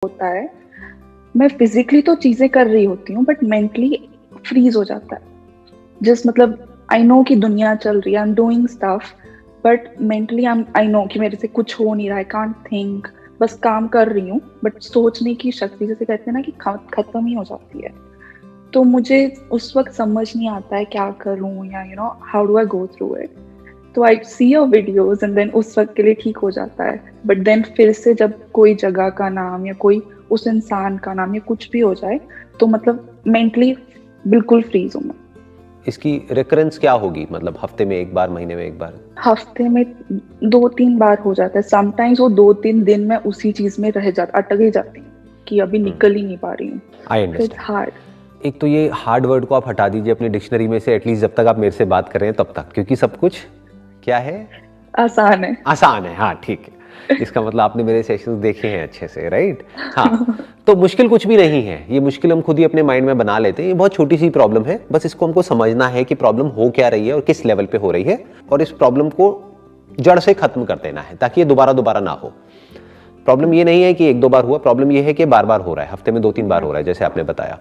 होता है, मैं फिजिकली तो चीजें कर रही होती हूँ बट मेंटली फ्रीज हो जाता है। जस्ट मतलब आई नो कि दुनिया चल रही है, I am doing stuff, but mentally I know कि मेरे से कुछ हो नहीं रहा, आई कांट थिंक, बस काम कर रही हूँ बट सोचने की शक्ति, जैसे कहते हैं ना, कि खत्म ही हो जाती है। तो मुझे उस वक्त समझ नहीं आता है क्या करूँ, या how do I go through it. तो I see your videos and then उस वक्त के लिए ठीक हो जाता है, बट देन फिर से जब कोई जगह का नाम या कोई उस इंसान का नाम या कुछ भी हो जाए तो मतलब मेंटली बिल्कुल फ्रीज हूँ मैं। इसकी रिकरेंस क्या होगी? मतलब हफ्ते में एक बार, महीने में एक बार? हफ्ते में 2-3 बार हो जाता है। समटाइम्स वो 2-3 दिन में उसी चीज में रह जाता, अटक ही जाती हूँ कि अभी निकल ही नहीं पा रही हूँ। I it's understand. हार्ड। एक तो ये हार्ड वर्ड को आप हटा दीजिए अपनी डिक्शनरी में से, एटलीस्ट जब तक आप मेरे से बात कर रहे हैं तब तक, क्योंकि सब कुछ क्या है? आसान है। आसान है, हाँ ठीक है। इसका मतलब आपने मेरे सेशंस देखे हैं अच्छे से, राइट? हाँ, तो मुश्किल कुछ भी नहीं है, ये मुश्किल हम खुद ही अपने माइंड में बना लेते हैं। ये बहुत छोटी सी प्रॉब्लम है, बस इसको हमको समझना है कि प्रॉब्लम हो क्या रही है और किस लेवल पे हो रही है, और इस प्रॉब्लम को जड़ से खत्म कर देना है ताकि ये दोबारा ना हो। प्रॉब्लम ये नहीं है कि एक दो बार हुआ, प्रॉब्लम ये है कि बार बार हो रहा है, हफ्ते में 2-3 बार हो रहा है, जैसे आपने बताया।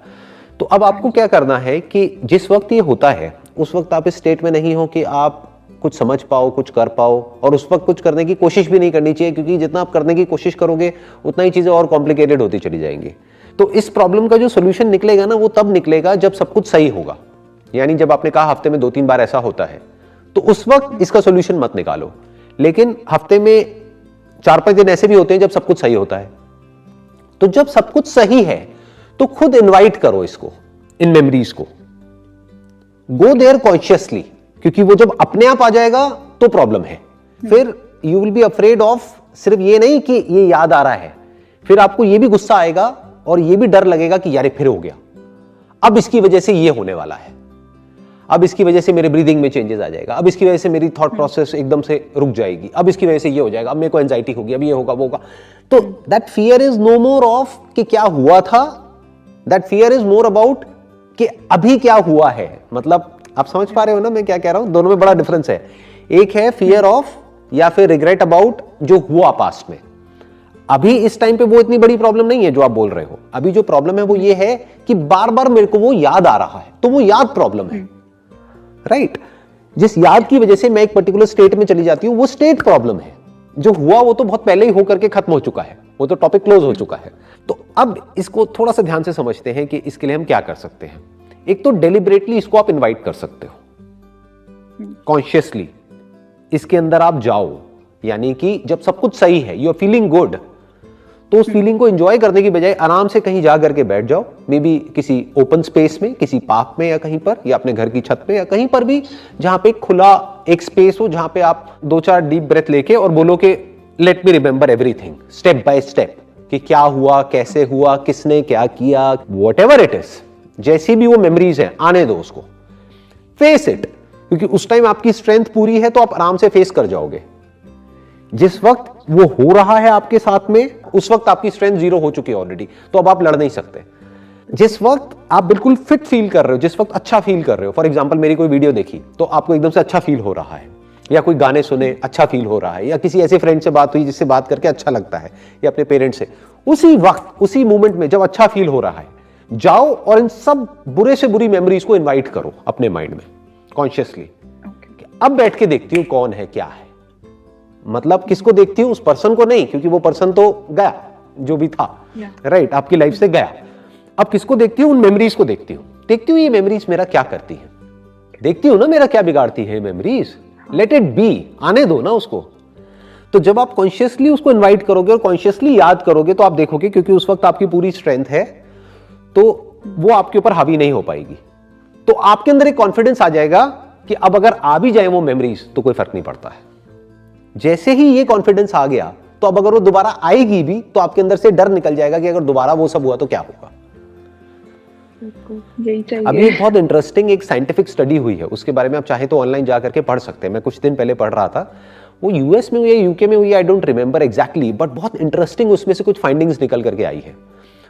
तो अब आपको क्या करना है कि जिस वक्त ये होता है उस वक्त आप इस स्टेट में नहीं हो कि आप कुछ समझ पाओ, कुछ कर पाओ, और उस वक्त कुछ करने की कोशिश भी नहीं करनी चाहिए, क्योंकि जितना आप करने की कोशिश करोगे उतना ही चीजें और कॉम्प्लिकेटेड होती चली जाएंगी। तो इस प्रॉब्लम का जो सोल्यूशन निकलेगा ना, वो तब निकलेगा जब सब कुछ सही होगा। यानी जब आपने कहा हफ्ते में 2-3 बार ऐसा होता है, तो उस वक्त इसका सोल्यूशन मत निकालो। लेकिन हफ्ते में 4-5 दिन ऐसे भी होते हैं जब सब कुछ सही होता है। तो जब सब कुछ सही है तो खुद इनवाइट करो इसको, इन मेमोरीज को, गो देयर कॉन्शियसली, क्योंकि वो जब अपने आप आ जाएगा तो प्रॉब्लम है। फिर you will be afraid of सिर्फ ये नहीं कि ये याद आ रहा है, फिर आपको ये भी गुस्सा आएगा और ये भी डर लगेगा कि यार फिर हो गया, अब इसकी वजह से ये होने वाला है, अब इसकी वजह से मेरे ब्रीदिंग में चेंजेस आ जाएगा, अब इसकी वजह से मेरी थॉट प्रोसेस एकदम से रुक जाएगी, अब इसकी वजह से ये हो जाएगा, अब मेरे को एंजाइटी होगी, अब ये होगा वो होगा। तो that fear is no more of कि क्या हुआ था, that fear is more about कि अभी क्या हुआ है। मतलब आप समझ पा रहे हो ना मैं क्या कह रहा हूं? दोनों में बड़ा डिफरेंस है। एक है फियर ऑफ या फिर रिग्रेट अबाउट जो हुआ पास्ट में। अभी इस टाइम पे वो इतनी बड़ी प्रॉब्लम नहीं है जो आप बोल रहे हो। अभी जो प्रॉब्लम है वो ये है कि बार बार मेरे को वो याद आ रहा है, तो वो याद प्रॉब्लम है, राइट? जिस याद की वजह से मैं एक पर्टिकुलर स्टेट में चली जाती हूं, वो स्टेट प्रॉब्लम है। जो हुआ वो तो बहुत पहले ही होकर के खत्म हो चुका है, वो तो टॉपिक क्लोज हो चुका है। तो अब इसको थोड़ा सा ध्यान से समझते हैं कि इसके लिए हम क्या कर सकते हैं। एक तो डेलिबरेटली इसको आप इनवाइट कर सकते हो, कॉन्शियसली इसके अंदर आप जाओ। यानी कि जब सब कुछ सही है, यू आर फीलिंग गुड, तो उस फीलिंग को एंजॉय करने की बजाय आराम से कहीं जा करके बैठ जाओ, मे बी किसी ओपन स्पेस में, किसी पार्क में या कहीं पर, या अपने घर की छत पे या कहीं पर भी जहां पे खुला एक स्पेस हो, जहां पे आप 2-4 डीप ब्रेथ लेके और बोलो कि let me remember everything step by step, कि क्या हुआ, कैसे हुआ, किसने क्या किया, वॉट एवर इट इज, जैसी भी वो मेमोरीज है आने दो उसको, फेस इट, क्योंकि उस टाइम आपकी स्ट्रेंथ पूरी है तो आप आराम से फेस कर जाओगे। जिस वक्त वो हो रहा है आपके साथ में, उस वक्त आपकी स्ट्रेंथ 0 हो चुकी है ऑलरेडी, तो अब आप लड़ नहीं सकते। जिस वक्त आप बिल्कुल फिट फील कर रहे हो, जिस वक्त अच्छा फील कर रहे हो, फॉर एग्जांपल मेरी कोई वीडियो देखी तो आपको एकदम से अच्छा फील हो रहा है, या कोई गाने सुने अच्छा फील हो रहा है, या किसी ऐसे फ्रेंड से बात हुई जिससे बात करके अच्छा लगता है, या अपने पेरेंट्स से, उसी वक्त उसी मोमेंट में जब अच्छा फील हो रहा है, जाओ और इन सब बुरे से बुरी मेमोरीज को इन्वाइट करो अपने माइंड में कॉन्शियसली। अब बैठ के देखती हूं कौन है क्या है, मतलब किसको देखती हूं? उस पर्सन को नहीं, क्योंकि वो पर्सन तो गया जो भी था, राइट, आपकी लाइफ से गया। अब किसको देखती हूं? उन मेमोरीज को देखती हूं ये मेमोरीज मेरा क्या करती है, देखती हूं ना मेरा क्या बिगाड़ती है मेमोरीज, लेट इट बी, आने दो ना उसको। तो जब आप कॉन्शियसली उसको इन्वाइट करोगे और कॉन्शियसली याद करोगे तो आप देखोगे, क्योंकि उस वक्त आपकी पूरी स्ट्रेंथ है, तो वो आपके ऊपर हावी नहीं हो पाएगी। तो आपके अंदर एक कॉन्फिडेंस आ जाएगा कि अब अगर आ भी जाए वो मेमोरीज तो कोई फर्क नहीं पड़ता है। जैसे ही ये कॉन्फिडेंस आ गया तो अब अगर वो दोबारा आएगी भी तो आपके अंदर से डर निकल जाएगा कि अगर दोबारा वो सब हुआ तो क्या होगा। यही चाहिए। अभी एक बहुत इंटरेस्टिंग एक साइंटिफिक स्टडी हुई है, उसके बारे में आप चाहे तो ऑनलाइन जा करके पढ़ सकते हैं। मैं कुछ दिन पहले पढ़ रहा था, वो यूएस में हुई है, यूके में हुई है, I don't remember exactly, but बहुत इंटरेस्टिंग उसमें से कुछ फाइंडिंग्स निकल करके आई है।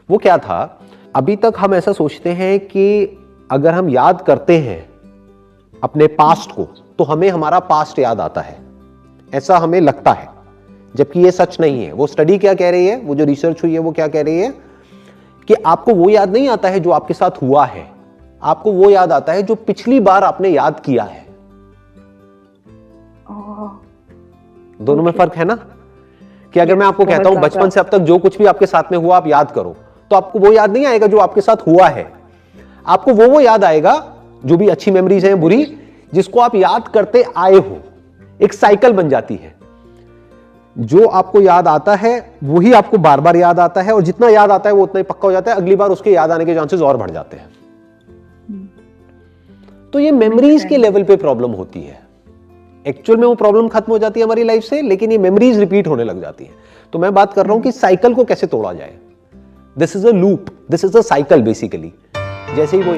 वो क्या था, अभी तक हम ऐसा सोचते हैं कि अगर हम याद करते हैं अपने पास्ट को तो हमें हमारा पास्ट याद आता है, ऐसा हमें लगता है जबकि ये सच नहीं है। वो स्टडी क्या कह रही है, वो जो रिसर्च हुई है वो क्या कह रही है कि आपको वो याद नहीं आता है जो आपके साथ हुआ है, आपको वो याद आता है जो पिछली बार आपने याद किया है। दोनों में फर्क है ना, कि अगर मैं आपको कहता हूं बचपन से अब तक जो कुछ भी आपके साथ में हुआ आप याद करो, तो आपको वो याद नहीं आएगा जो आपके साथ हुआ है, आपको वो याद आएगा जो भी अच्छी मेमोरीज हैं, बुरी, जिसको आप याद करते आए हो। एक साइकिल बन जाती है, जो आपको याद आता है वही आपको बार बार याद आता है, और जितना याद आता है वो उतना ही पक्का हो जाता है, अगली बार उसके याद आने के चांसेस और बढ़ जाते हैं। तो ये मेमोरीज के लेवल पे प्रॉब्लम होती है। एक्चुअल में वो प्रॉब्लम खत्म हो जाती है हमारी लाइफ से, लेकिन ये मेमोरीज रिपीट होने लग जाती है। तो मैं बात कर रहा हूं कि साइकिल को कैसे तोड़ा जाए। This is a loop, this is a cycle basically. जैसे ही वो